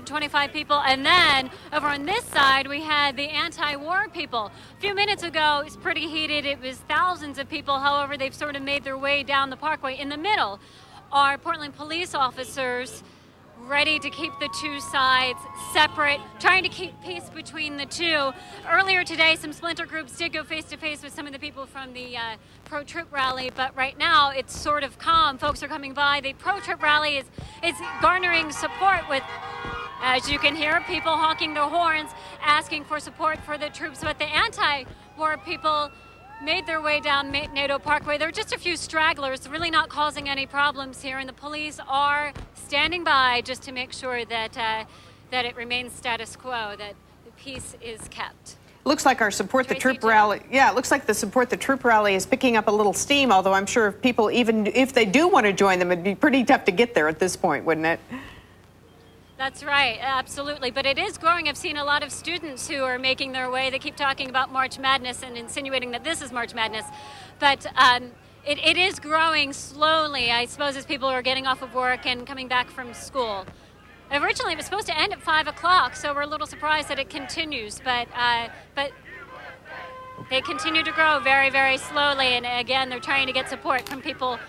25 people. And then over on this side, we had the anti-war people. A few minutes ago, it was pretty heated. It was thousands of people. However, they've sort of made their way down the parkway. In the middle are Portland police officers ready to keep the two sides separate, trying to keep peace between the two. Earlier today, some splinter groups did go face-to-face with some of the people from the pro-troop rally, but right now it's sort of calm. Folks are coming by. The pro-troop rally is garnering support with, as you can hear, people honking their horns, asking for support for the troops, but the anti-war people made their way down NATO Parkway. There are just a few stragglers, really not causing any problems here, and the police are standing by just to make sure that that it remains status quo, that the peace is kept. Looks like our support the troop rally. Yeah, it looks like the support the troop rally is picking up a little steam. Although I'm sure if people, even if they do want to join them, it'd be pretty tough to get there at this point, wouldn't it? That's right, absolutely. But it is growing. I've seen a lot of students who are making their way. They keep talking about March Madness and insinuating that this is March Madness. But it is growing slowly, I suppose, as people are getting off of work and coming back from school. Originally, it was supposed to end at 5 o'clock, so we're a little surprised that it continues. But they continue to grow very, very slowly. And again, they're trying to get support from people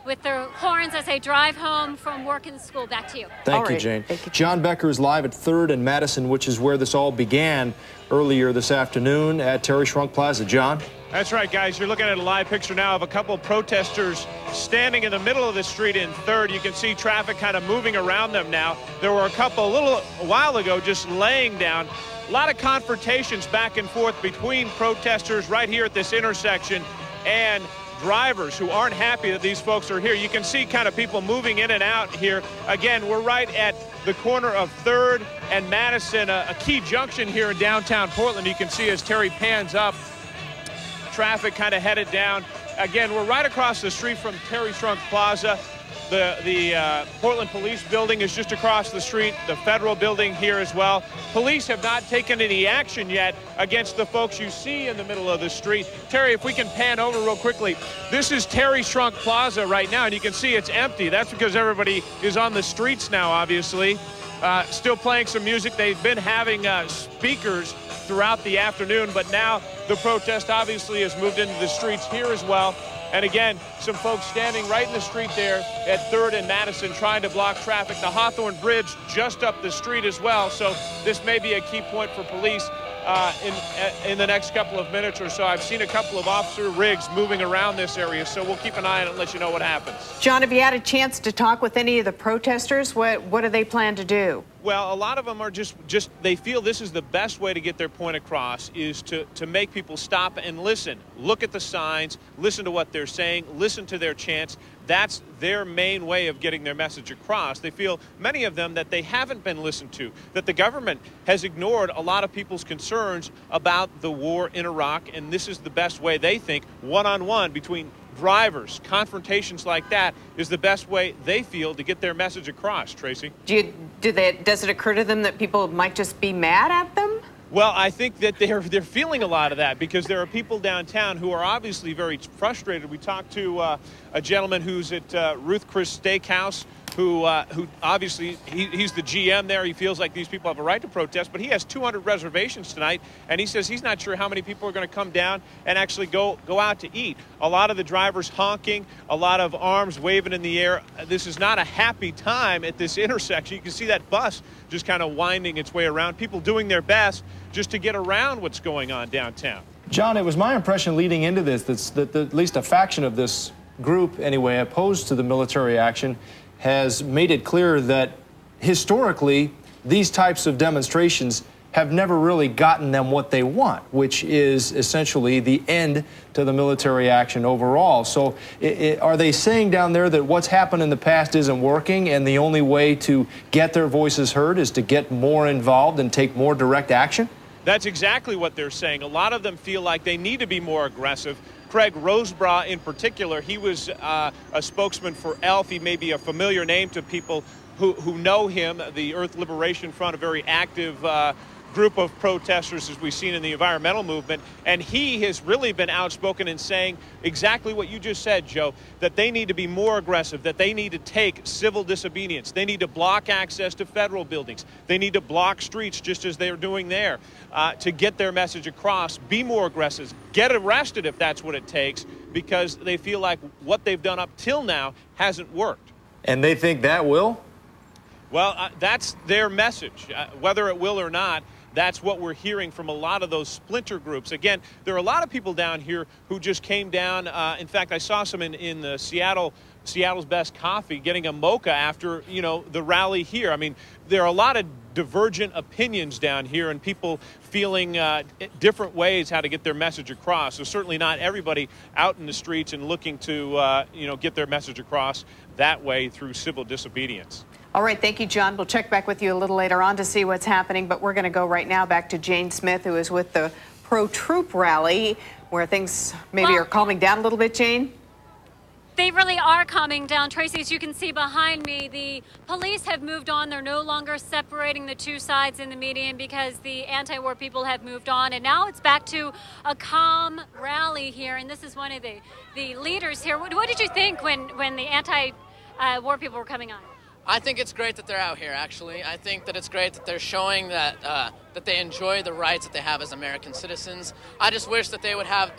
with their horns as they drive home from work and school. Back to you. Thank you, Jane. John Becker is live at 3rd and Madison, which is where this all began earlier this afternoon at Terry Shrunk Plaza. John? That's right, guys. You're looking at a live picture now of a couple of protesters standing in the middle of the street in 3rd. You can see traffic kind of moving around them now. There were a couple a while ago just laying down. A lot of confrontations back and forth between protesters right here at this intersection and drivers who aren't happy that these folks are here. You can see kind of people moving in and out here. Again, we're right at the corner of 3rd and Madison, a key junction here in downtown Portland. You can see as Terry pans up, traffic kind of headed down. Again, we're right across the street from Terry Shrunk Plaza. The Portland Police Building is just across the street, the federal building here as well. Police have not taken any action yet against the folks you see in the middle of the street. Terry, if we can pan over real quickly, this is Terry Shrunk Plaza right now, and you can see it's empty. That's because everybody is on the streets now, obviously. Still playing some music. They've been having speakers throughout the afternoon, but now the protest obviously has moved into the streets here as well. And again, some folks standing right in the street there at 3rd and Madison trying to block traffic. The Hawthorne Bridge just up the street as well. So this may be a key point for police in the next couple of minutes or so. I've seen a couple of officer rigs moving around this area, so we'll keep an eye on it and let you know what happens. John, have you had a chance to talk with any of the protesters? What do they plan to do? Well, a lot of them are just they feel this is the best way to get their point across, is to make people stop and listen. Look at the signs, listen to what they're saying, listen to their chants. That's their main way of getting their message across. They feel, many of them, that they haven't been listened to, that the government has ignored a lot of people's concerns about the war in Iraq, and this is the best way, they think, one-on-one between drivers, confrontations like that is the best way they feel to get their message across. Tracy? Does it occur to them that people might just be mad at them? Well, I think that they're feeling a lot of that because there are people downtown who are obviously very frustrated. We talked to a gentleman who's at Ruth Chris Steakhouse, who obviously he's the GM there. He feels like these people have a right to protest, but he has 200 reservations tonight, and he says he's not sure how many people are going to come down and actually go out to eat. A lot of the drivers honking, a lot of arms waving in the air. This is not a happy time at this intersection. You can see that bus just kind of winding its way around, people doing their best just to get around what's going on downtown. John, it was my impression leading into this that at least a faction of this group, anyway, opposed to the military action, has made it clear that historically these types of demonstrations have never really gotten them what they want, which is essentially the end to the military action overall. So are they saying down there that what's happened in the past isn't working and the only way to get their voices heard is to get more involved and take more direct action? That's exactly what they're saying. A lot of them feel like they need to be more aggressive. Craig Roseborough in particular, he was a spokesman for ELF. He may be a familiar name to people who know him. The Earth Liberation Front, a very active group of protesters as we've seen in the environmental movement. And he has really been outspoken in saying exactly what you just said, Joe, that they need to be more aggressive, that they need to take civil disobedience. They need to block access to federal buildings. They need to block streets just as they're doing there to get their message across, be more aggressive, get arrested if that's what it takes, because they feel like what they've done up till now hasn't worked. And they think that will? Well, that's their message. Whether it will or not, that's what we're hearing from a lot of those splinter groups. Again, there are a lot of people down here who just came down. In fact, I saw some in the Seattle's Best Coffee getting a mocha after, the rally here. I mean, there are a lot of divergent opinions down here and people feeling different ways how to get their message across. So certainly not everybody out in the streets and looking to, get their message across that way through civil disobedience. All right, thank you, John. We'll check back with you a little later on to see what's happening, but we're going to go right now back to Jane Smith, who is with the pro-troop rally, where things maybe are calming down a little bit, Jane? They really are calming down, Tracy. As you can see behind me, the police have moved on. They're no longer separating the two sides in the median because the anti-war people have moved on. And now it's back to a calm rally here. And this is one of the leaders here. What did you think when the anti-war people were coming on? I think it's great that they're out here, actually. I think that it's great that they're showing that that they enjoy the rights that they have as American citizens. I just wish that they would have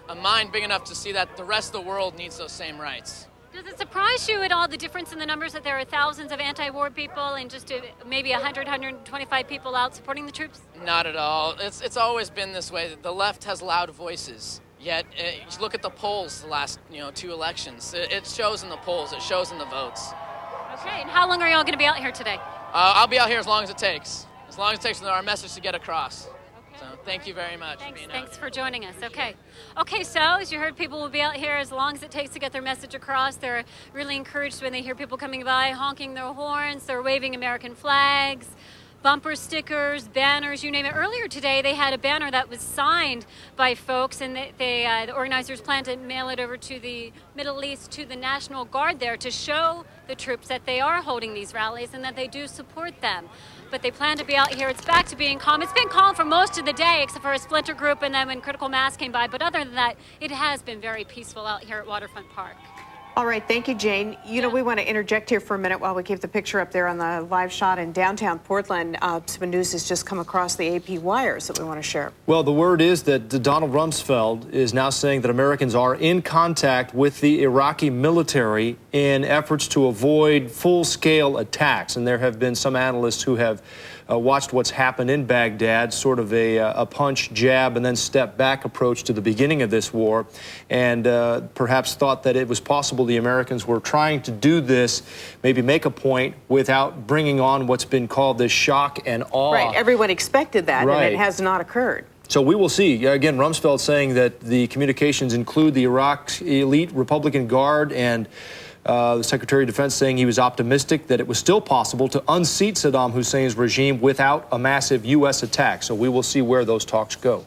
a mind big enough to see that the rest of the world needs those same rights. Does it surprise you at all the difference in the numbers that there are thousands of anti-war people and just maybe 100, 125 people out supporting the troops? Not at all. It's always been this way. The left has loud voices. Yet, you look at the polls the last 2 elections. It shows in the polls. It shows in the votes. Okay, and how long are you all going to be out here today? I'll be out here as long as it takes. As long as it takes for our message to get across. Okay. So thank you very much. Thanks for joining us. Okay, so as you heard, people will be out here as long as it takes to get their message across. They're really encouraged when they hear people coming by, honking their horns. They're waving American flags, bumper stickers, banners, you name it. Earlier today, they had a banner that was signed by folks, and the organizers plan to mail it over to the Middle East, to the National Guard there, to show the troops that they are holding these rallies and that they do support them. But they plan to be out here. It's back to being calm. It's been calm for most of the day, except for a splinter group and then when critical mass came by. But other than that, it has been very peaceful out here at Waterfront Park. All right, thank you, Jane. You know, we want to interject here for a minute while we keep the picture up there on the live shot in downtown Portland. Some news has just come across the AP wires that we want to share. Well, the word is that Donald Rumsfeld is now saying that Americans are in contact with the Iraqi military in efforts to avoid full-scale attacks. And there have been some analysts who have watched what's happened in Baghdad, sort of a punch, jab, and then step back approach to the beginning of this war, and perhaps thought that it was possible the Americans were trying to do this, maybe make a point without bringing on what's been called this shock and awe. Right, everyone expected that, right. And it has not occurred. So we will see. Again, Rumsfeld saying that the communications include the Iraq's elite Republican Guard, and the Secretary of Defense saying he was optimistic that it was still possible to unseat Saddam Hussein's regime without a massive U.S. attack. So we will see where those talks go.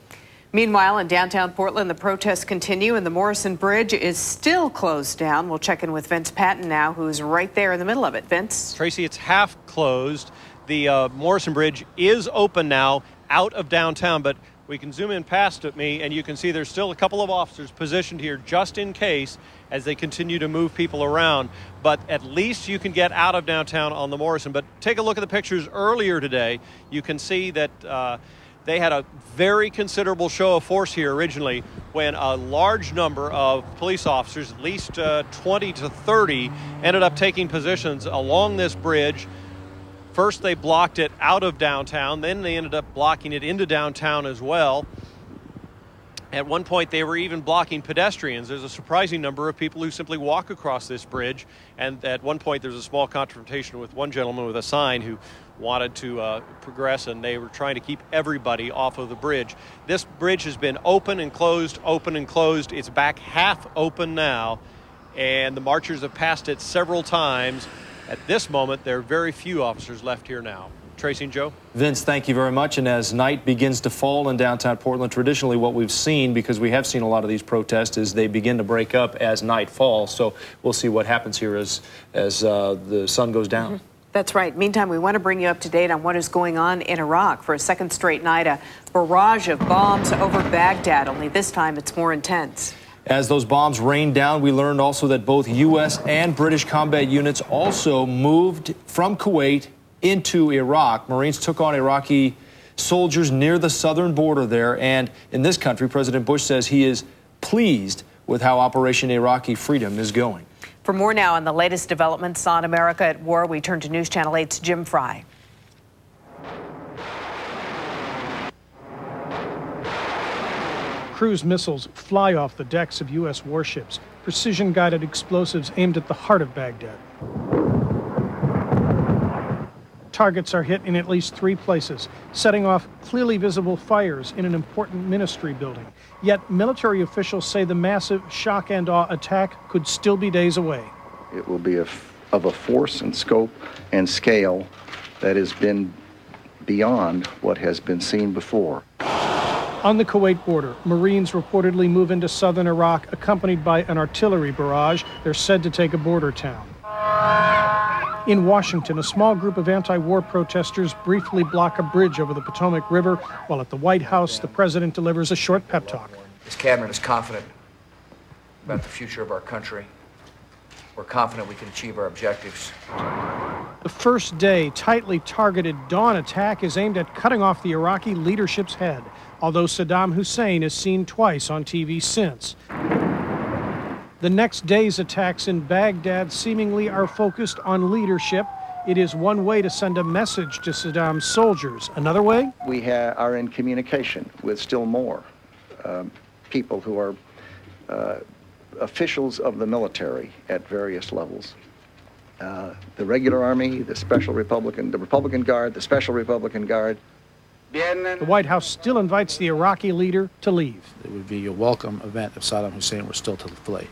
Meanwhile, in downtown Portland, the protests continue and the Morrison Bridge is still closed down. We'll check in with Vince Patton now, who's right there in the middle of it. Vince? Tracy, it's half closed. The Morrison Bridge is open now out of downtown, but we can zoom in past at me and you can see there's still a couple of officers positioned here just in case as they continue to move people around. But at least you can get out of downtown on the Morrison. But take a look at the pictures earlier today. You can see that they had a very considerable show of force here originally when a large number of police officers, at least 20 to 30, ended up taking positions along this bridge. First, they blocked it out of downtown. Then they ended up blocking it into downtown as well. At one point, they were even blocking pedestrians. There's a surprising number of people who simply walk across this bridge. And at one point, there's a small confrontation with one gentleman with a sign who wanted to progress, and they were trying to keep everybody off of the bridge. This bridge has been open and closed, open and closed. It's back half open now, and the marchers have passed it several times. At this moment, there are very few officers left here now. Tracy and Joe? Vince, thank you very much. And as night begins to fall in downtown Portland, traditionally what we've seen, because we have seen a lot of these protests, is they begin to break up as night falls. So we'll see what happens here as the sun goes down. That's right. Meantime, we want to bring you up to date on what is going on in Iraq. For a second straight night, a barrage of bombs over Baghdad, only this time it's more intense. As those bombs rained down, we learned also that both U.S. and British combat units also moved from Kuwait into Iraq. Marines took on Iraqi soldiers near the southern border there. And in this country, President Bush says he is pleased with how Operation Iraqi Freedom is going. For more now on the latest developments on America at War, we turn to News Channel 8's Jim Fry. Cruise missiles fly off the decks of U.S. warships, precision-guided explosives aimed at the heart of Baghdad. Targets are hit in at least 3 places, setting off clearly visible fires in an important ministry building. Yet military officials say the massive shock and awe attack could still be days away. It will be of a force and scope and scale that has been beyond what has been seen before. On the Kuwait border, Marines reportedly move into southern Iraq accompanied by an artillery barrage. They're said to take a border town. In Washington, a small group of anti-war protesters briefly block a bridge over the Potomac River, while at the White House, the president delivers a short pep talk. This cabinet is confident about the future of our country. We're confident we can achieve our objectives. The first day, tightly targeted dawn attack is aimed at cutting off the Iraqi leadership's head, although Saddam Hussein is seen twice on TV since. The next day's attacks in Baghdad seemingly are focused on leadership. It is one way to send a message to Saddam's soldiers. Another way? We are in communication with still more people who are officials of the military at various levels. The regular army, the Republican Guard, the Special Republican Guard. The White House still invites the Iraqi leader to leave. It would be a welcome event if Saddam Hussein were still to flee.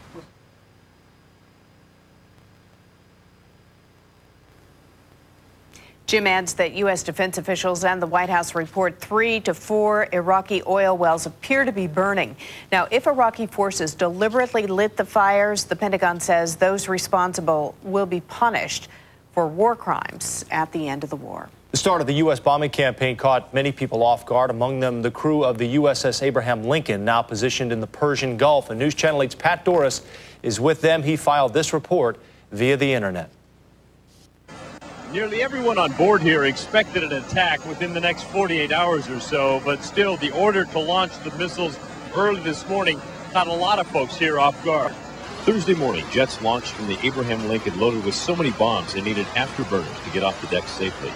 Jim adds that U.S. defense officials and the White House report 3 to 4 Iraqi oil wells appear to be burning. Now, if Iraqi forces deliberately lit the fires, the Pentagon says those responsible will be punished for war crimes at the end of the war. The start of the U.S. bombing campaign caught many people off guard, among them the crew of the USS Abraham Lincoln, now positioned in the Persian Gulf. And News Channel 8's Pat Doris is with them. He filed this report via the internet. Nearly everyone on board here expected an attack within the next 48 hours or so, but still the order to launch the missiles early this morning caught a lot of folks here off guard. Thursday morning, jets launched from the Abraham Lincoln loaded with so many bombs they needed afterburners to get off the deck safely.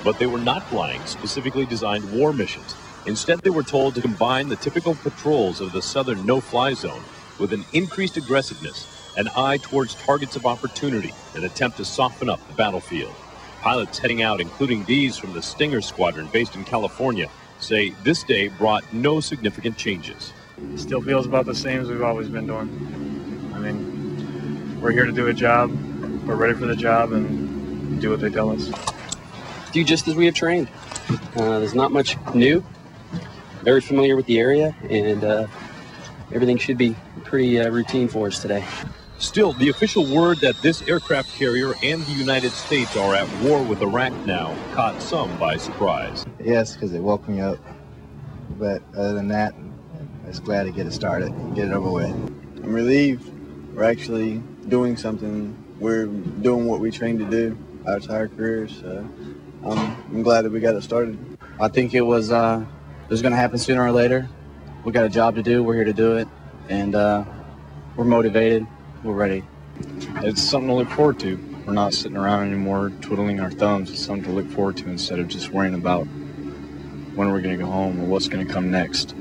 But they were not flying specifically designed war missions. Instead, they were told to combine the typical patrols of the southern no-fly zone with an increased aggressiveness, an eye towards targets of opportunity, an attempt to soften up the battlefield. Pilots heading out, including these from the Stinger Squadron based in California, say this day brought no significant changes. It still feels about the same as we've always been doing. I mean, we're here to do a job, we're ready for the job, and do what they tell us. Do just as we have trained. There's not much new, very familiar with the area, and everything should be pretty routine for us today. Still, the official word that this aircraft carrier and the United States are at war with Iraq now caught some by surprise. Yes, because they woke me up. But other than that, I'm just glad to get it started and get it over with. I'm relieved. We're actually doing something. We're doing what we trained to do our entire careers. So I'm glad that we got it started. I think it was going to happen sooner or later. We got a job to do. We're here to do it. And we're motivated. We're ready. It's something to look forward to. We're not sitting around anymore twiddling our thumbs. It's something to look forward to instead of just worrying about when we're going to go home or what's going to come next.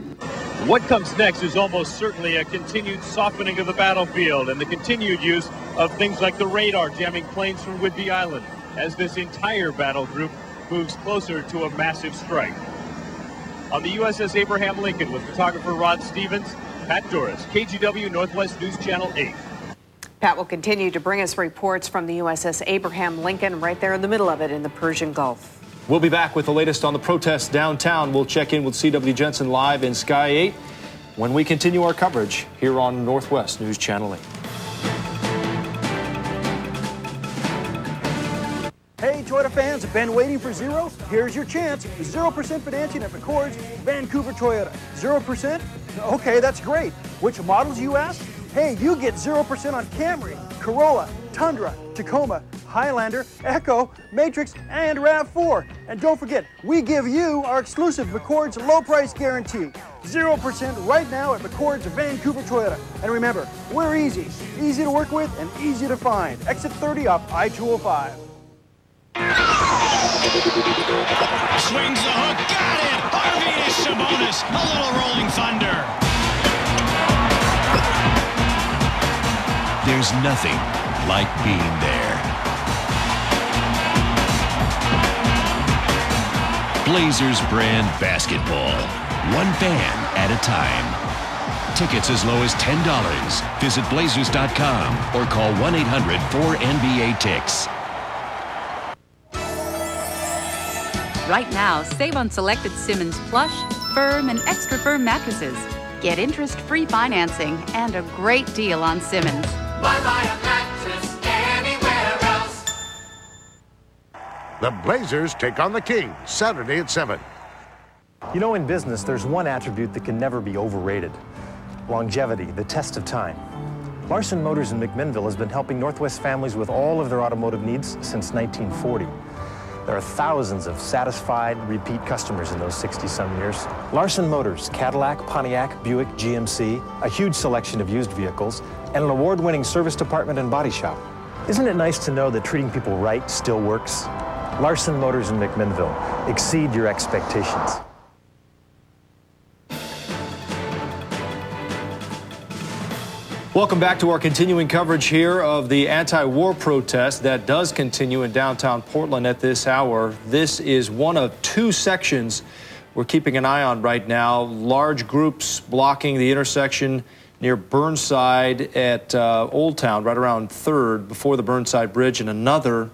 What comes next is almost certainly a continued softening of the battlefield and the continued use of things like the radar jamming planes from Whidbey Island as this entire battle group moves closer to a massive strike. On the USS Abraham Lincoln with photographer Rod Stevens, Pat Doris, KGW Northwest News Channel 8. Pat will continue to bring us reports from the USS Abraham Lincoln right there in the middle of it in the Persian Gulf. We'll be back with the latest on the protests downtown. We'll check in with C.W. Jensen live in Sky 8 when we continue our coverage here on Northwest News Channel 8. Hey, fans have been waiting for zero? Here's your chance. 0% financing at McCord's Vancouver Toyota. 0%? Okay, that's great. Which models, you ask? Hey, you get 0% on Camry, Corolla, Tundra, Tacoma, Highlander, Echo, Matrix, and RAV4. And don't forget, we give you our exclusive McCord's low price guarantee. 0% right now at McCord's Vancouver Toyota. And remember, we're easy. Easy to work with and easy to find. Exit 30 off I-205. Swings the hook, got it! Harvey Sabonis, a little rolling thunder. There's nothing like being there. Blazers brand basketball, one fan at a time. Tickets as low as $10. Visit Blazers.com or call 1-800-4NBA-TICKS. Right now, save on selected Simmons plush, firm, and extra firm mattresses. Get interest-free financing and a great deal on Simmons. Why buy a mattress anywhere else? The Blazers take on the Kings Saturday at 7. You know, in business, there's one attribute that can never be overrated. Longevity, the test of time. Larson Motors in McMinnville has been helping Northwest families with all of their automotive needs since 1940. There are thousands of satisfied, repeat customers in those 60-some years. Larson Motors, Cadillac, Pontiac, Buick, GMC, a huge selection of used vehicles, and an award-winning service department and body shop. Isn't it nice to know that treating people right still works? Larson Motors in McMinnville. Exceed your expectations. Welcome back to our continuing coverage here of the anti-war protest that does continue in downtown Portland at this hour. This is one of two sections we're keeping an eye on right now. Large groups blocking the intersection near Burnside at Old Town, right around 3rd, before the Burnside Bridge, and another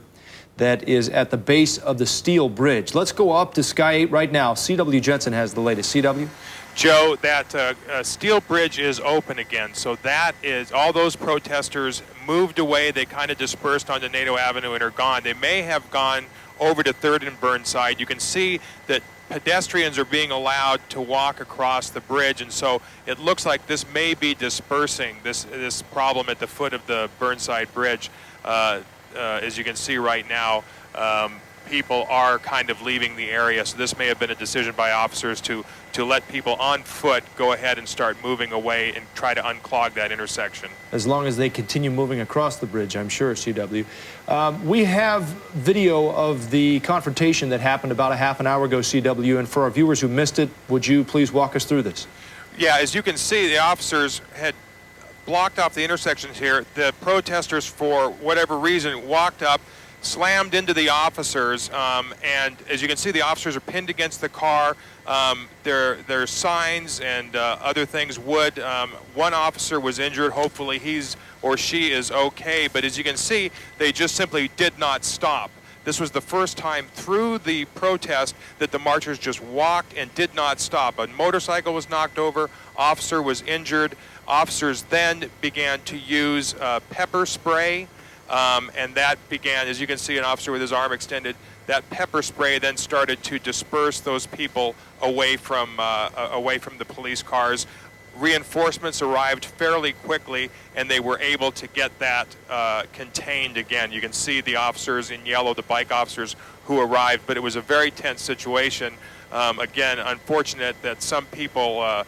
that is at the base of the Steel Bridge. Let's go up to Sky 8 right now. CW Jensen has the latest. CW? Joe, that Steel Bridge is open again, so that is, all those protesters moved away. They kind of dispersed onto NATO Avenue and are gone. They may have gone over to 3rd and Burnside. You can see that pedestrians are being allowed to walk across the bridge, and so it looks like this may be dispersing this problem at the foot of the Burnside Bridge. As you can see right now, people are kind of leaving the area, so this may have been a decision by officers to let people on foot go ahead and start moving away and try to unclog that intersection. As long as they continue moving across the bridge, I'm sure, CW. We have video of the confrontation that happened about a half an hour ago, CW, and for our viewers who missed it, would you please walk us through this? Yeah, as you can see, the officers had blocked off the intersections here. The protesters, for whatever reason, walked up, slammed into the officers, and as you can see, the officers are pinned against the car. Their signs and other things would. One officer was injured. Hopefully he's or she is okay, but as you can see, they just simply did not stop. This was the first time through the protest that the marchers just walked and did not stop. A motorcycle was knocked over, officer was injured. Officers then began to use pepper spray, and that began, as you can see, an officer with his arm extended. That pepper spray then started to disperse those people away from the police cars. Reinforcements arrived fairly quickly, and they were able to get that contained again. You can see the officers in yellow, the bike officers who arrived, but it was a very tense situation. Again, unfortunate that some people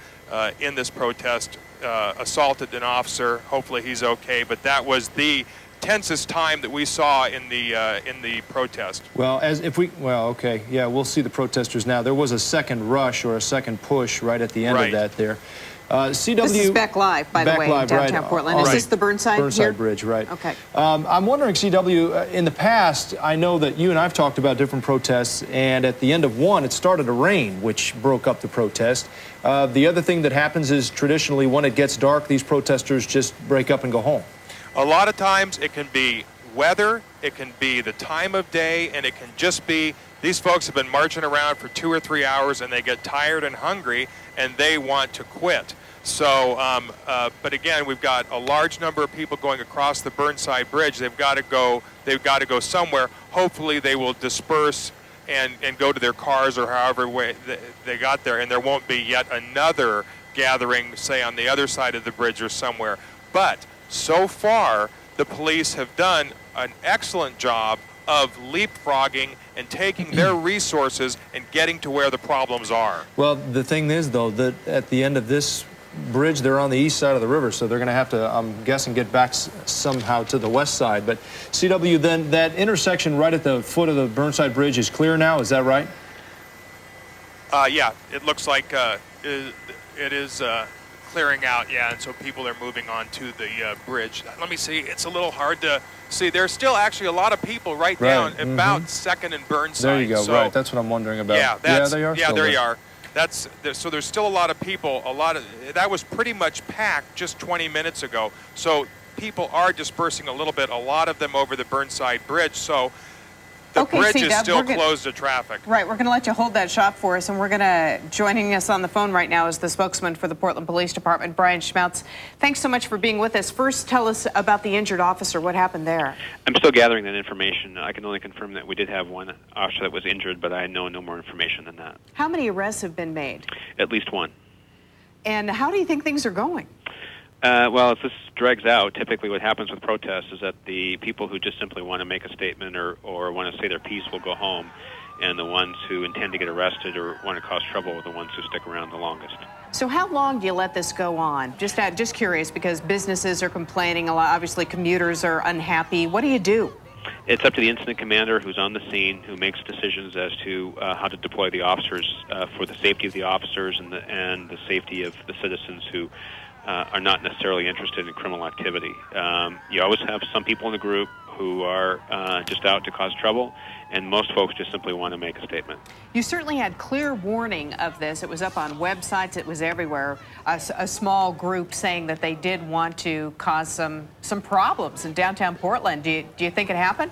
in this protest assaulted an officer. Hopefully he's okay, but that was the tensest time that we saw in the protest. Well, okay, yeah, we'll see the protesters now. There was a second rush or a second push right at the end of that there. CW. This is Beck Live, by the way, in downtown Portland. Is this the Burnside here? Bridge, right. Okay. I'm wondering, CW, in the past, I know that you and I have talked about different protests, and at the end of one, it started to rain, which broke up the protest. The other thing that happens is traditionally when it gets dark, these protesters just break up and go home. A lot of times it can be weather, it can be the time of day, and it can just be these folks have been marching around for 2 or 3 hours and they get tired and hungry and they want to quit. So, but again, we've got a large number of people going across the Burnside Bridge. They've got to go somewhere. Hopefully they will disperse and go to their cars or however way they got there, and there won't be yet another gathering, say, on the other side of the bridge or somewhere. But so far, the police have done an excellent job of leapfrogging and taking their resources and getting to where the problems are. Well, the thing is, though, that at the end of this bridge, they're on the east side of the river, so they're going to have to, I'm guessing, get back somehow to the west side. But CW, then that intersection right at the foot of the Burnside Bridge is clear now, is that right? Yeah, it looks like it is clearing out, yeah, and so people are moving on to the bridge. Let me see, it's a little hard to see. There's still actually a lot of people down about 2nd and Burnside. There you go, so, right, that's what I'm wondering about. Yeah, they are. Yeah, there you are. So there's still a lot of people, that was pretty much packed just 20 minutes ago. So people are dispersing a little bit, a lot of them over the Burnside Bridge. So the bridge is still closed to traffic. Right, we're going to let you hold that shot for us, and we're going to, joining us on the phone right now is the spokesman for the Portland Police Department, Brian Schmeltz. Thanks so much for being with us. First, tell us about the injured officer. What happened there? I'm still gathering that information. I can only confirm that we did have one officer that was injured, but I know no more information than that. How many arrests have been made? At least one. And how do you think things are going? Well, if this drags out, typically what happens with protests is that the people who just simply want to make a statement or want to say their piece will go home, and the ones who intend to get arrested or want to cause trouble are the ones who stick around the longest. So how long do you let this go on? Just curious, because businesses are complaining a lot. Obviously, commuters are unhappy. What do you do? It's up to the incident commander who's on the scene, who makes decisions as to how to deploy the officers for the safety of the officers and the safety of the citizens who are not necessarily interested in criminal activity. You always have some people in the group who are just out to cause trouble, and most folks just simply want to make a statement. You certainly had clear warning of this. It was up on websites. It was everywhere. A small group saying that they did want to cause some problems in downtown Portland. Do you think it happened?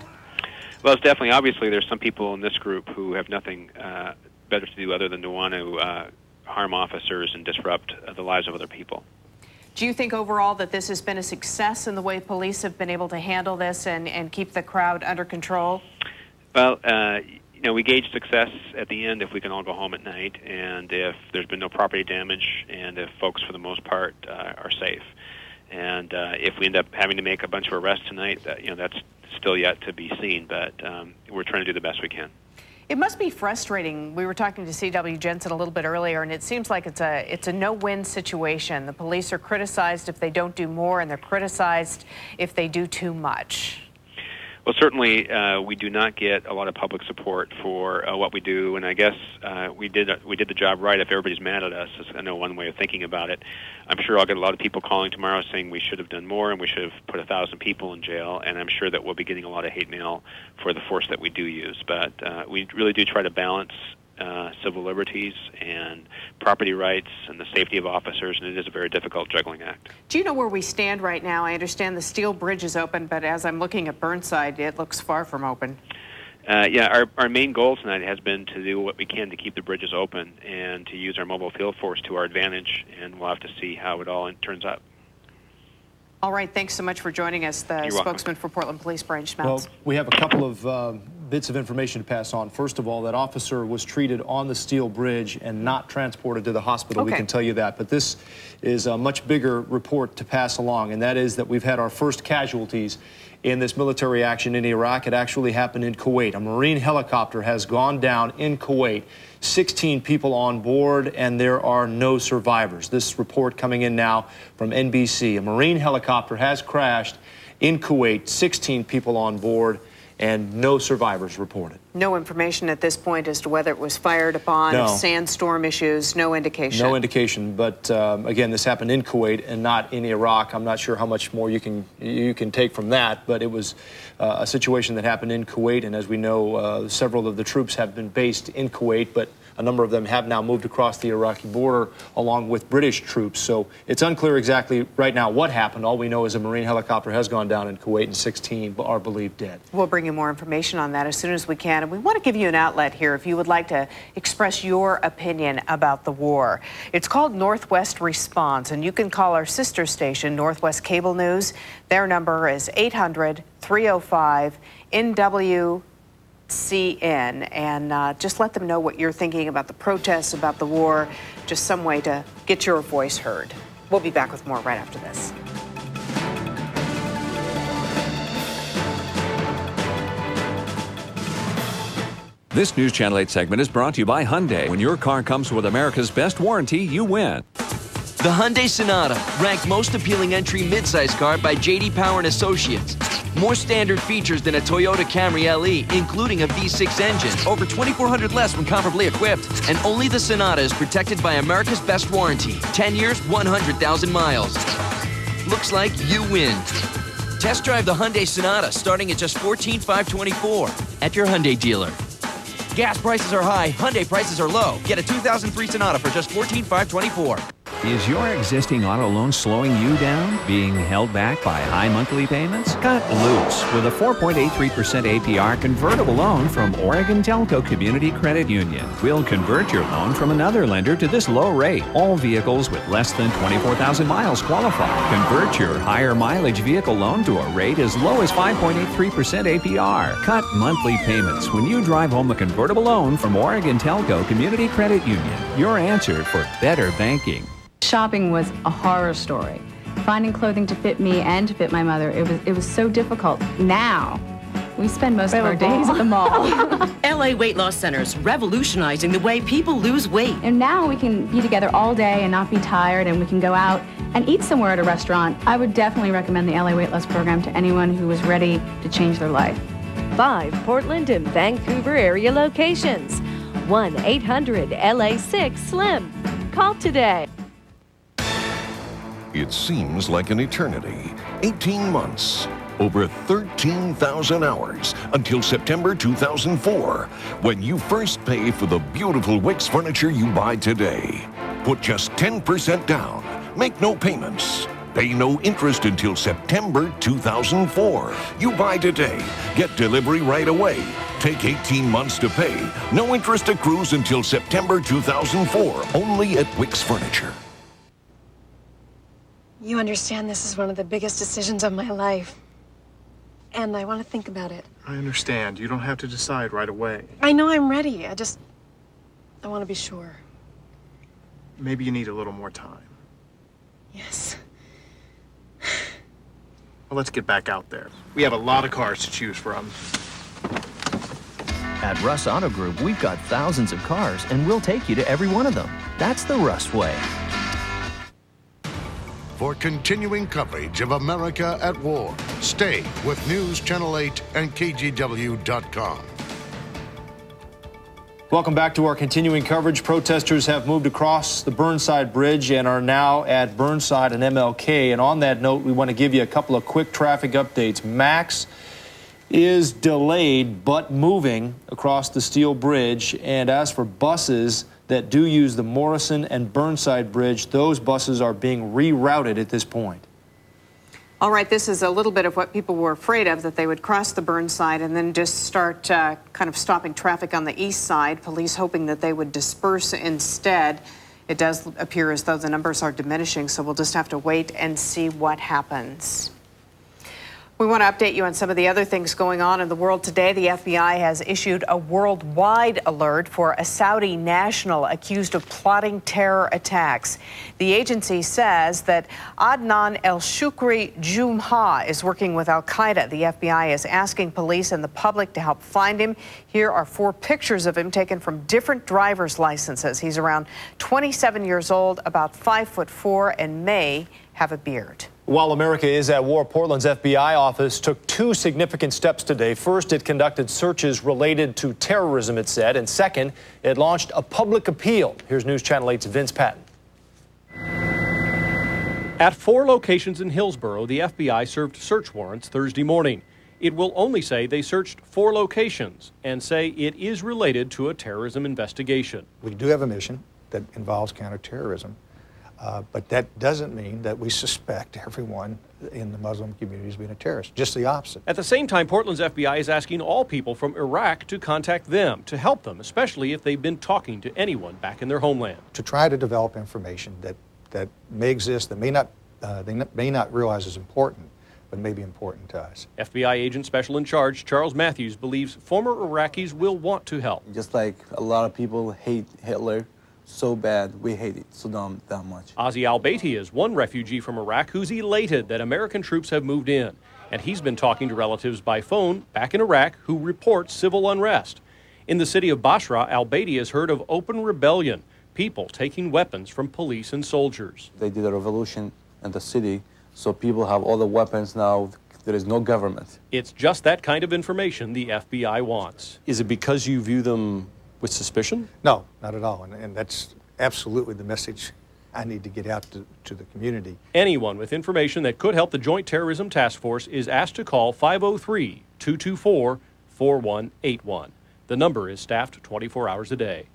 Well, it's definitely, obviously, there's some people in this group who have nothing better to do other than to want to harm officers and disrupt the lives of other people. Do you think overall that this has been a success in the way police have been able to handle this and keep the crowd under control? Well, we gauge success at the end if we can all go home at night, and if there's been no property damage, and if folks, for the most part, are safe. And if we end up having to make a bunch of arrests tonight, that's still yet to be seen, but we're trying to do the best we can. It must be frustrating. We were talking to C.W. Jensen a little bit earlier, and it seems like it's a no-win situation. The police are criticized if they don't do more, and they're criticized if they do too much. Well, certainly we do not get a lot of public support for what we do, and I guess we did the job right if everybody's mad at us. Is, I know, one way of thinking about it. I'm sure I'll get a lot of people calling tomorrow saying we should have done more and we should have put 1,000 people in jail, and I'm sure that we'll be getting a lot of hate mail for the force that we do use. But we really do try to balance civil liberties and property rights and the safety of officers, and it is a very difficult juggling act. Do you know where we stand right now? I understand the steel bridge is open, but as I'm looking at Burnside, it looks far from open. Yeah, our main goal tonight has been to do what we can to keep the bridges open and to use our mobile field force to our advantage, and we'll have to see how it all turns out. All right, thanks so much for joining us, the spokesman for Portland Police, Brian Schmeltz. Well, we have a couple of bits of information to pass on. First of all, that officer was treated on the steel bridge and not transported to the hospital. Okay. We can tell you that. But this is a much bigger report to pass along, and that is that we've had our first casualties in this military action in Iraq. It actually happened in Kuwait. A Marine helicopter has gone down in Kuwait. 16 people on board, and there are no survivors. This report coming in now from NBC. A Marine helicopter has crashed in Kuwait, 16 people on board, and no survivors reported. No information at this point as to whether it was fired upon, no. Sandstorm issues, no indication. No indication, but again, this happened in Kuwait and not in Iraq. I'm not sure how much more you can take from that, but it was a situation that happened in Kuwait, and as we know, several of the troops have been based in Kuwait, but A number of them have now moved across the Iraqi border along with British troops. So it's unclear exactly right now what happened. All we know is a Marine helicopter has gone down in Kuwait and 16 are believed dead. We'll bring you more information on that as soon as we can. And we want to give you an outlet here if you would like to express your opinion about the war. It's called Northwest Response, and you can call our sister station, Northwest Cable News. Their number is 800-305-NWCN, and just let them know what you're thinking about the protests, about the war, just some way to get your voice heard. We'll be back with more right after this. This News Channel 8 segment is brought to you by Hyundai. When your car comes with America's best warranty, you win. The Hyundai Sonata, ranked most appealing entry midsize car by J.D. Power and Associates. More standard features than a Toyota Camry LE, including a V6 engine. Over $2,400 less when comparably equipped. And only the Sonata is protected by America's best warranty. 10 years, 100,000 miles. Looks like you win. Test drive the Hyundai Sonata, starting at just $14,524 at your Hyundai dealer. Gas prices are high, Hyundai prices are low. Get a 2003 Sonata for just $14,524. Is your existing auto loan slowing you down? Being held back by high monthly payments? Cut loose with a 4.83% APR convertible loan from Oregon Telco Community Credit Union. We'll convert your loan from another lender to this low rate. All vehicles with less than 24,000 miles qualify. Convert your higher mileage vehicle loan to a rate as low as 5.83% APR. Cut monthly payments when you drive home a convertible loan from Oregon Telco Community Credit Union. Your answer for better banking. Shopping was a horror story. Finding clothing to fit me and to fit my mother, it was so difficult. Now, we spend most of our days at the mall. LA Weight Loss Centers, revolutionizing the way people lose weight. And now we can be together all day and not be tired, and we can go out and eat somewhere at a restaurant. I would definitely recommend the LA Weight Loss program to anyone who is ready to change their life. 5 Portland and Vancouver area locations. 1-800-LA6-SLIM. Call today. It seems like an eternity. 18 months, over 13,000 hours until September 2004, when you first pay for the beautiful Wix furniture you buy today. Put just 10% down, make no payments, pay no interest until September 2004. You buy today, get delivery right away. Take 18 months to pay. No interest accrues until September 2004, only at Wix Furniture. You understand this is one of the biggest decisions of my life. And I want to think about it. I understand. You don't have to decide right away. I know I'm ready. I want to be sure. Maybe you need a little more time. Yes. Well, let's get back out there. We have a lot of cars to choose from. At Russ Auto Group, we've got thousands of cars, and we'll take you to every one of them. That's the Russ way. For continuing coverage of America at War, stay with News Channel 8 and KGW.com. Welcome back to our continuing coverage. Protesters have moved across the Burnside Bridge and are now at Burnside and MLK. And on that note, we want to give you a couple of quick traffic updates. Max is delayed but moving across the Steel Bridge. And as for buses that do use the Morrison and Burnside Bridge, those buses are being rerouted at this point. All right, this is a little bit of what people were afraid of, that they would cross the Burnside and then just start kind of stopping traffic on the east side. Police hoping that they would disperse instead. It does appear as though the numbers are diminishing, so we'll just have to wait and see what happens. We want to update you on some of the other things going on in the world today. The FBI has issued a worldwide alert for a Saudi national accused of plotting terror attacks. The agency says that Adnan El-Shukri Jumha is working with al-Qaeda. The FBI is asking police and the public to help find him. Here are 4 pictures of him taken from different driver's licenses. He's around 27 years old, about 5'4", and may have a beard. While America is at war, Portland's FBI office took 2 significant steps today. First, it conducted searches related to terrorism, it said. And second, it launched a public appeal. Here's News Channel 8's Vince Patton. At 4 locations in Hillsborough, the FBI served search warrants Thursday morning. It will only say they searched 4 locations and say it is related to a terrorism investigation. We do have a mission that involves counterterrorism, but that doesn't mean that we suspect everyone in the Muslim community as being a terrorist. Just the opposite. At the same time, Portland's FBI is asking all people from Iraq to contact them to help them, especially if they've been talking to anyone back in their homeland. To try to develop information that may exist, that they may not realize is important, but may be important to us. FBI agent special in charge Charles Matthews believes former Iraqis will want to help. Just like a lot of people hate Hitler so bad, we hate Saddam that much. Ozzy Al-Beiti is one refugee from Iraq who's elated that American troops have moved in. And he's been talking to relatives by phone back in Iraq who report civil unrest. In the city of Basra, Al-Beiti has heard of open rebellion, people taking weapons from police and soldiers. They did a revolution in the city, so people have all the weapons now. There is no government. It's just that kind of information the FBI wants. Is it because you view them with suspicion? No, not at all. And that's absolutely the message I need to get out to the community. Anyone with information that could help the Joint Terrorism Task Force is asked to call 503-224-4181. The number is staffed 24 hours a day.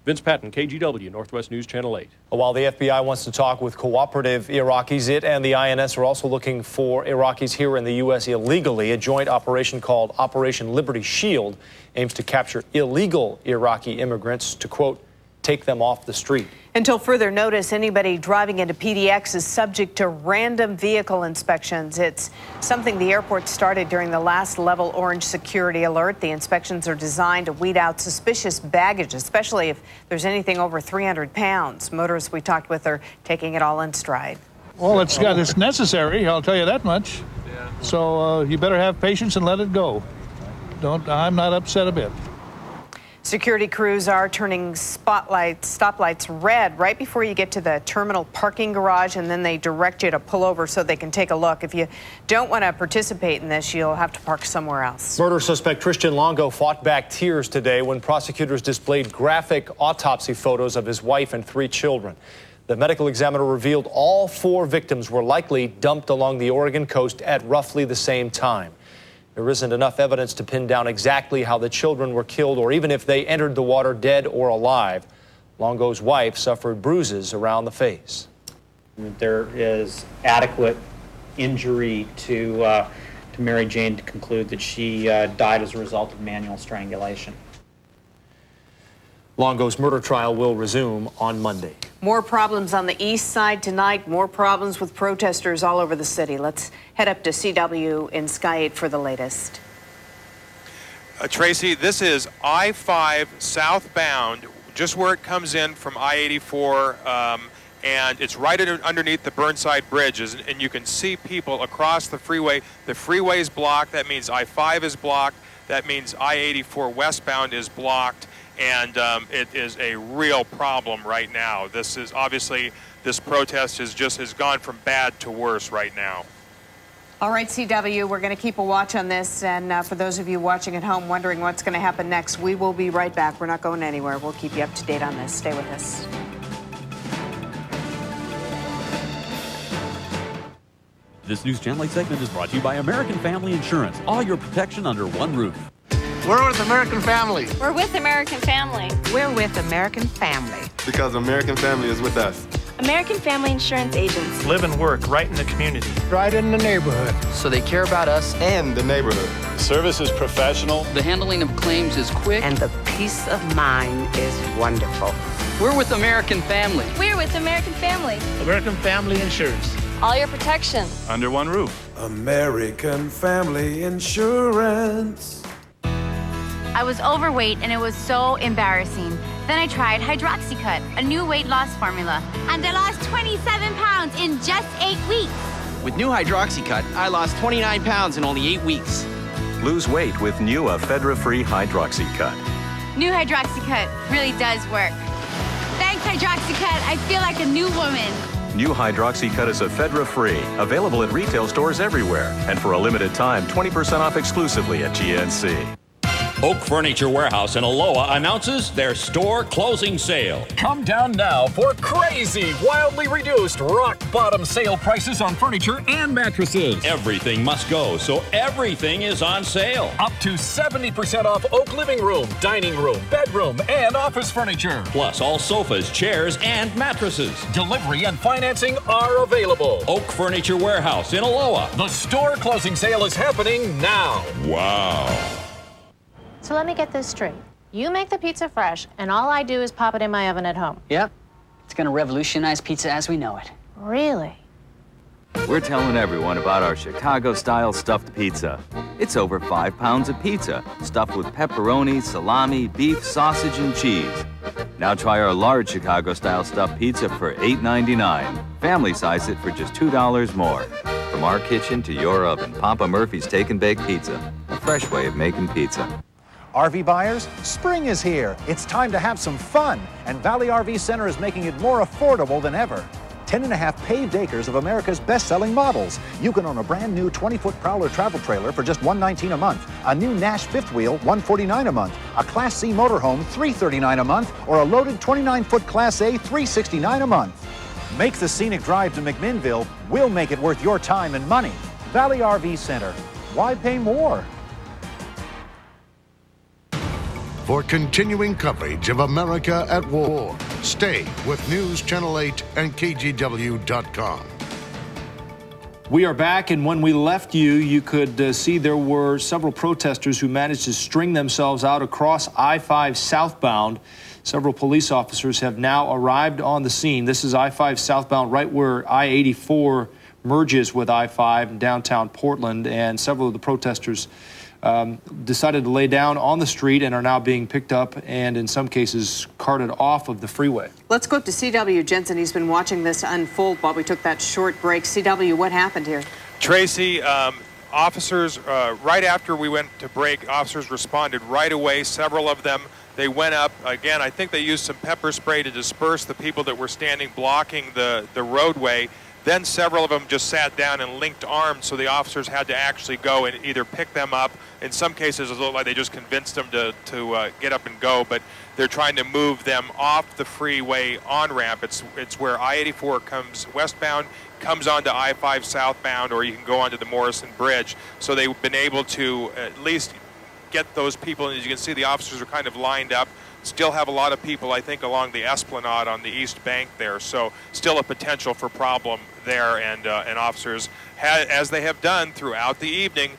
Vince Patton, KGW, Northwest News Channel 8. While the FBI wants to talk with cooperative Iraqis, it and the INS are also looking for Iraqis here in the U.S. illegally. A joint operation called Operation Liberty Shield aims to capture illegal Iraqi immigrants to, quote, take them off the street. Until further notice, anybody driving into PDX is subject to random vehicle inspections. It's something the airport started during the last level orange security alert. The inspections are designed to weed out suspicious baggage, especially if there's anything over 300 pounds. Motorists we talked with are taking it all in stride. Well, it's necessary, I'll tell you that much. So you better have patience and let it go. I'm not upset a bit. Security crews are turning stoplights red right before you get to the terminal parking garage, and then they direct you to pull over so they can take a look. If you don't want to participate in this, you'll have to park somewhere else. Murder suspect Christian Longo fought back tears today when prosecutors displayed graphic autopsy photos of his wife and 3 children. The medical examiner revealed all 4 victims were likely dumped along the Oregon coast at roughly the same time. There isn't enough evidence to pin down exactly how the children were killed or even if they entered the water dead or alive. Longo's wife suffered bruises around the face. There is adequate injury to Mary Jane to conclude that she died as a result of manual strangulation. Longo's murder trial will resume on Monday. More problems on the east side tonight, more problems with protesters all over the city. Let's head up to CW in Sky 8 for the latest. Tracy, this is I-5 southbound, just where it comes in from I-84, and it's right underneath the Burnside Bridge, and you can see people across the freeway. The freeway is blocked. That means I-5 is blocked. That means I-84 westbound is blocked. And it is a real problem right now. This is obviously, this protest has gone from bad to worse right now. All right, CW, we're going to keep a watch on this. And for those of you watching at home wondering what's going to happen next, we will be right back. We're not going anywhere. We'll keep you up to date on this. Stay with us. This News Channel 8 segment is brought to you by American Family Insurance. All your protection under one roof. We're with American Family. We're with American Family. We're with American Family. Because American Family is with us. American Family Insurance agents. Live and work right in the community. Right in the neighborhood. So they care about us and the neighborhood. Service is professional. The handling of claims is quick. And the peace of mind is wonderful. We're with American Family. We're with American Family. American Family Insurance. All your protection. Under one roof. American Family Insurance. I was overweight and it was so embarrassing. Then I tried Hydroxycut, a new weight loss formula, and I lost 27 pounds in just 8 weeks. With new Hydroxycut, I lost 29 pounds in only 8 weeks. Lose weight with new ephedra-free Hydroxycut. New Hydroxycut really does work. Thanks, Hydroxycut. I feel like a new woman. New Hydroxycut is ephedra-free, available at retail stores everywhere, and for a limited time, 20% off exclusively at GNC. Oak Furniture Warehouse in Aloha announces their store closing sale. Come down now for crazy, wildly reduced, rock-bottom sale prices on furniture and mattresses. Everything must go, so everything is on sale. Up to 70% off Oak living room, dining room, bedroom, and office furniture. Plus all sofas, chairs, and mattresses. Delivery and financing are available. Oak Furniture Warehouse in Aloha. The store closing sale is happening now. Wow. So let me get this straight. You make the pizza fresh, and all I do is pop it in my oven at home. Yep. It's going to revolutionize pizza as we know it. Really? We're telling everyone about our Chicago-style stuffed pizza. It's over 5 pounds of pizza, stuffed with pepperoni, salami, beef, sausage, and cheese. Now try our large Chicago-style stuffed pizza for $8.99. Family size it for just $2 more. From our kitchen to your oven, Papa Murphy's Take and Bake Pizza. A fresh way of making pizza. RV buyers, spring is here. It's time to have some fun, and Valley RV Center is making it more affordable than ever. 10.5 paved acres of America's best-selling models. You can own a brand new 20-foot Prowler travel trailer for just $119 a month, a new Nash fifth wheel, $149 a month, a Class C motorhome, $339 a month, or a loaded 29-foot Class A, $369 a month. Make the scenic drive to McMinnville. We'll make it worth your time and money. Valley RV Center. Why pay more? For continuing coverage of America at War, stay with News Channel 8 and KGW.com. We are back, and when we left you, you could see there were several protesters who managed to string themselves out across I-5 southbound. Several police officers have now arrived on the scene. This is I-5 southbound, right where I-84 merges with I-5 in downtown Portland, and several of the protesters decided to lay down on the street and are now being picked up and in some cases carted off of the freeway. Let's go up to CW Jensen. He's been watching this unfold while we took that short break. CW, what happened here? Tracy, officers, right after we went to break, officers responded right away, several of them. They went up, again, I think they used some pepper spray to disperse the people that were standing blocking the roadway. Then several of them just sat down and linked arms, so the officers had to actually go and either pick them up. In some cases, it looked like they just convinced them to get up and go, but they're trying to move them off the freeway on-ramp. It's where I-84 comes westbound, comes onto I-5 southbound, or you can go onto the Morrison Bridge. So they've been able to at least get those people, and as you can see, the officers are kind of lined up. Still have a lot of people, I think, along the Esplanade on the east bank there, so still a potential for problem there, and officers, as they have done throughout the evening,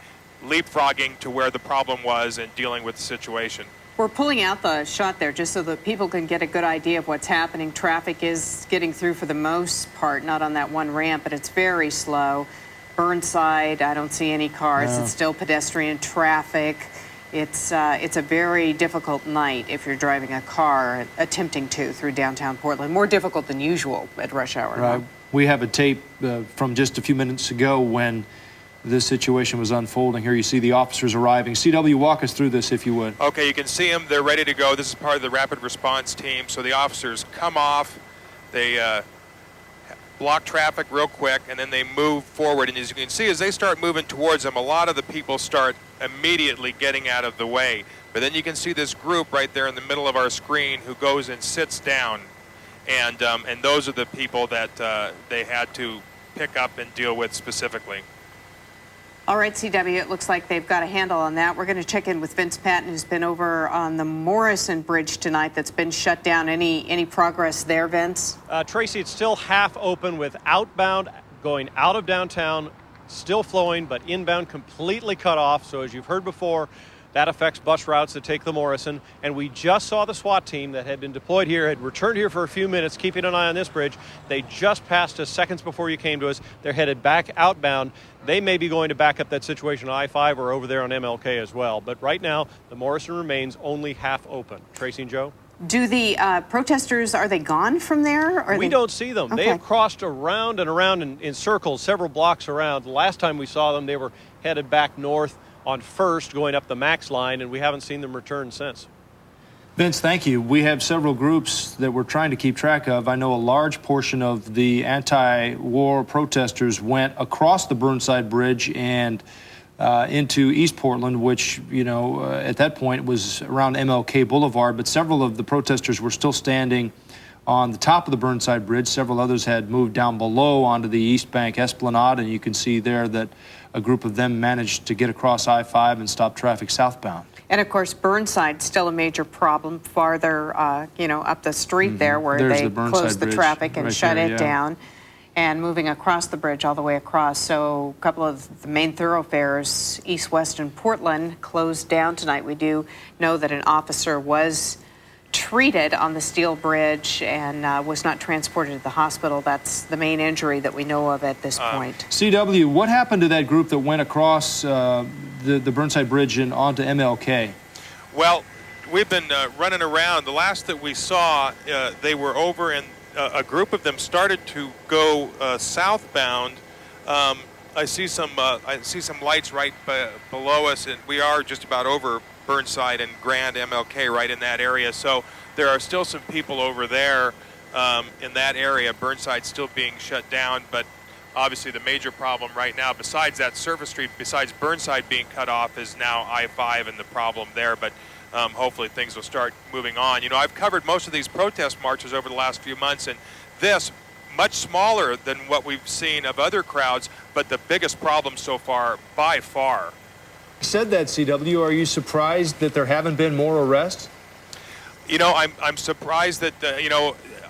leapfrogging to where the problem was and dealing with the situation. We're pulling out the shot there just so that people can get a good idea of what's happening. Traffic is getting through for the most part, not on that one ramp, but it's very slow. Burnside, I don't see any cars. No. It's still pedestrian traffic. It's a very difficult night if you're driving a car attempting to through downtown Portland. More difficult than usual at rush hour. Right. Huh? We have a tape from just a few minutes ago when this situation was unfolding. Here you see the officers arriving. CW, walk us through this if you would. Okay, you can see them. They're ready to go. This is part of the rapid response team. So the officers come off. They block traffic real quick, and then they move forward. And as you can see, as they start moving towards them, a lot of the people start immediately getting out of the way. But then you can see this group right there in the middle of our screen who goes and sits down. And those are the people that they had to pick up and deal with specifically. All right, CW, it looks like they've got a handle on that. We're going to check in with Vince Patton, who's been over on the Morrison Bridge tonight that's been shut down. Any progress there, Vince? Tracy, it's still half open with outbound going out of downtown, still flowing, but inbound completely cut off. So as you've heard before, that affects bus routes that take the Morrison. And we just saw the SWAT team that had been deployed here, had returned here for a few minutes, keeping an eye on this bridge. They just passed us seconds before you came to us. They're headed back outbound. They may be going to back up that situation on I-5 or over there on MLK as well. But right now, the Morrison remains only half open. Tracy and Joe? Do the protesters, are they gone from there? We don't see them. Okay. They have crossed around and around in circles, several blocks around. The last time we saw them, they were headed back north on First, going up the Max line, and we haven't seen them return since. Vince, thank you. We have several groups that we're trying to keep track of. I know a large portion of the anti-war protesters went across the Burnside Bridge and into East Portland, which, at that point was around MLK Boulevard, but several of the protesters were still standing on the top of the Burnside Bridge. Several others had moved down below onto the East Bank Esplanade, and you can see there that a group of them managed to get across I-5 and stop traffic southbound. And of course, Burnside's still a major problem farther, up the street there, where they closed the traffic and shut it down, and moving across the bridge all the way across. So a couple of the main thoroughfares, east-west in Portland, closed down tonight. We do know that an officer was treated on the Steel Bridge and was not transported to the hospital. That's the main injury that we know of at this point. CW, what happened to that group that went across the Burnside Bridge and onto MLK? Well, we've been running around. The last that we saw, they were over in a group of them started to go southbound. I see some lights right below us, and we are just about over Burnside and Grand MLK, right in that area. So there are still some people over there in that area. Burnside still being shut down, but obviously the major problem right now, besides that surface street, besides Burnside being cut off, is now I-5 and the problem there. But hopefully things will start moving on. I've covered most of these protest marches over the last few months, and this, much smaller than what we've seen of other crowds, but the biggest problem so far, by far. Said that, CW. Are you surprised that there haven't been more arrests? I'm surprised that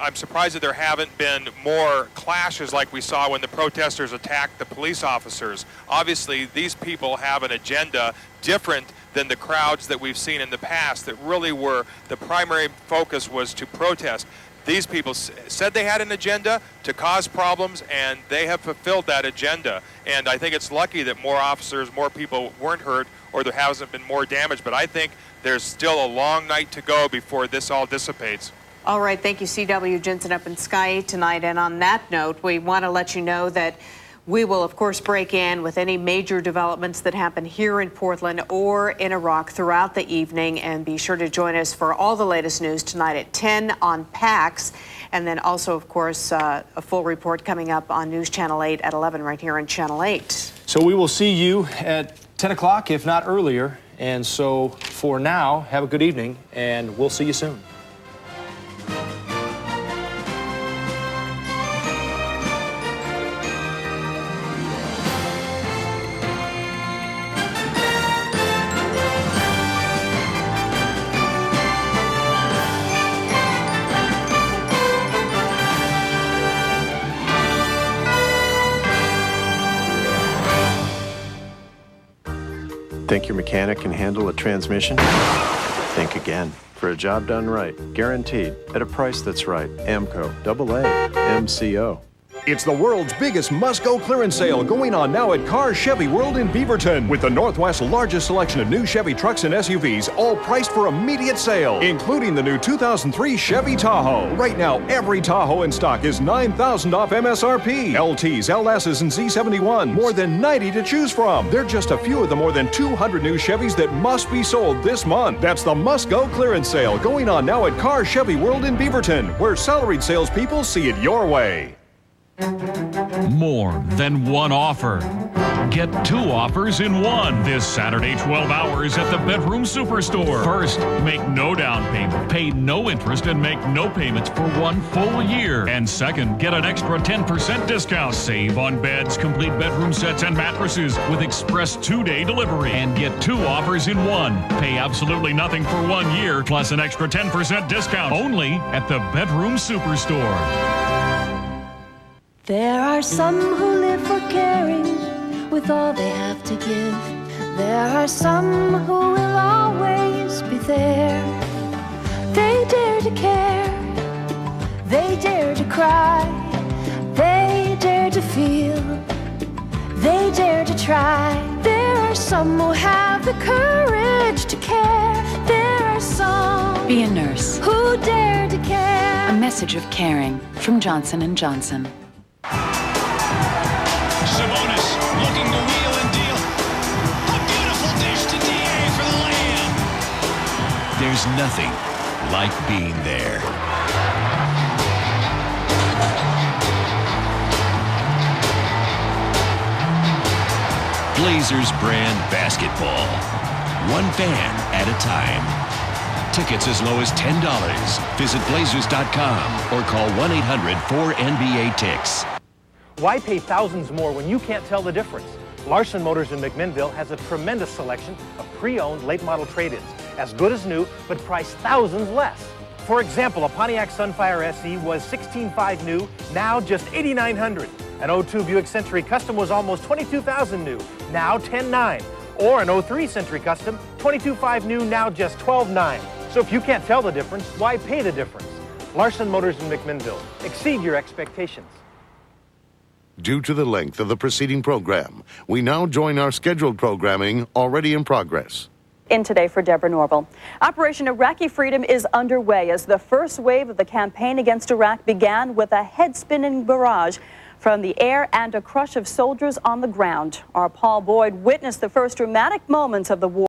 I'm surprised that there haven't been more clashes like we saw when the protesters attacked the police officers. Obviously, these people have an agenda different than the crowds that we've seen in the past that really were, the primary focus was to protest. These people said they had an agenda to cause problems, and they have fulfilled that agenda. And I think it's lucky that more officers, more people weren't hurt, or there hasn't been more damage. But I think there's still a long night to go before this all dissipates. All right, thank you, CW Jensen up in Sky tonight. And on that note, we want to let you know that we will, of course, break in with any major developments that happen here in Portland or in Iraq throughout the evening. And be sure to join us for all the latest news tonight at 10 on PAX. And then also, of course, a full report coming up on News Channel 8 at 11 right here on Channel 8. So we will see you at 10 o'clock, if not earlier. And so for now, have a good evening, and we'll see you soon. Think your mechanic can handle a transmission? Think again. For a job done right, guaranteed, at a price that's right. AMCO, AA, MCO. It's the world's biggest must-go clearance sale going on now at Car Chevy World in Beaverton, with the Northwest's largest selection of new Chevy trucks and SUVs, all priced for immediate sale, including the new 2003 Chevy Tahoe. Right now, every Tahoe in stock is $9,000 off MSRP. LTs, LSs, and Z71, more than 90 to choose from. They're just a few of the more than 200 new Chevys that must be sold this month. That's the must-go clearance sale going on now at Car Chevy World in Beaverton, where salaried salespeople see it your way. More than one offer. Get two offers in one this Saturday, 12 hours at the Bedroom Superstore. First, make no down payment, pay no interest, and make no payments for 1 full year. And second, get an extra 10% discount. Save on beds, complete bedroom sets, and mattresses with express 2-day delivery. And get two offers in one. Pay absolutely nothing for 1 year, plus an extra 10% discount. Only at the Bedroom Superstore. There are some who live for caring with all they have to give. There are some who will always be there. They dare to care. They dare to cry. They dare to feel. They dare to try. There are some who have the courage to care. There are some. Be a nurse. Who dare to care. A message of caring from Johnson & Johnson. Sabonis looking to wheel and deal. A beautiful dish to DA for the layup. There's nothing like being there. Blaze Blazers brand basketball. One fan at a time. Tickets as low as $10. Visit Blazers.com or call 1-800-4NBA-TICKS. Why pay thousands more when you can't tell the difference? Larson Motors in McMinnville has a tremendous selection of pre-owned late model trade-ins, as good as new, but priced thousands less. For example, a Pontiac Sunfire SE was $16,500 new, now just $8,900. An 02 Buick Century Custom was almost $22,000 new, now $10,900. Or an 03 Century Custom, $22,500 new, now just $12,900. So if you can't tell the difference, why pay the difference? Larson Motors in McMinnville. Exceed your expectations. Due to the length of the preceding program, we now join our scheduled programming already in progress. In today for Deborah Norville. Operation Iraqi Freedom is underway as the first wave of the campaign against Iraq began with a head-spinning barrage from the air and a crush of soldiers on the ground. Our Paul Boyd witnessed the first dramatic moments of the war.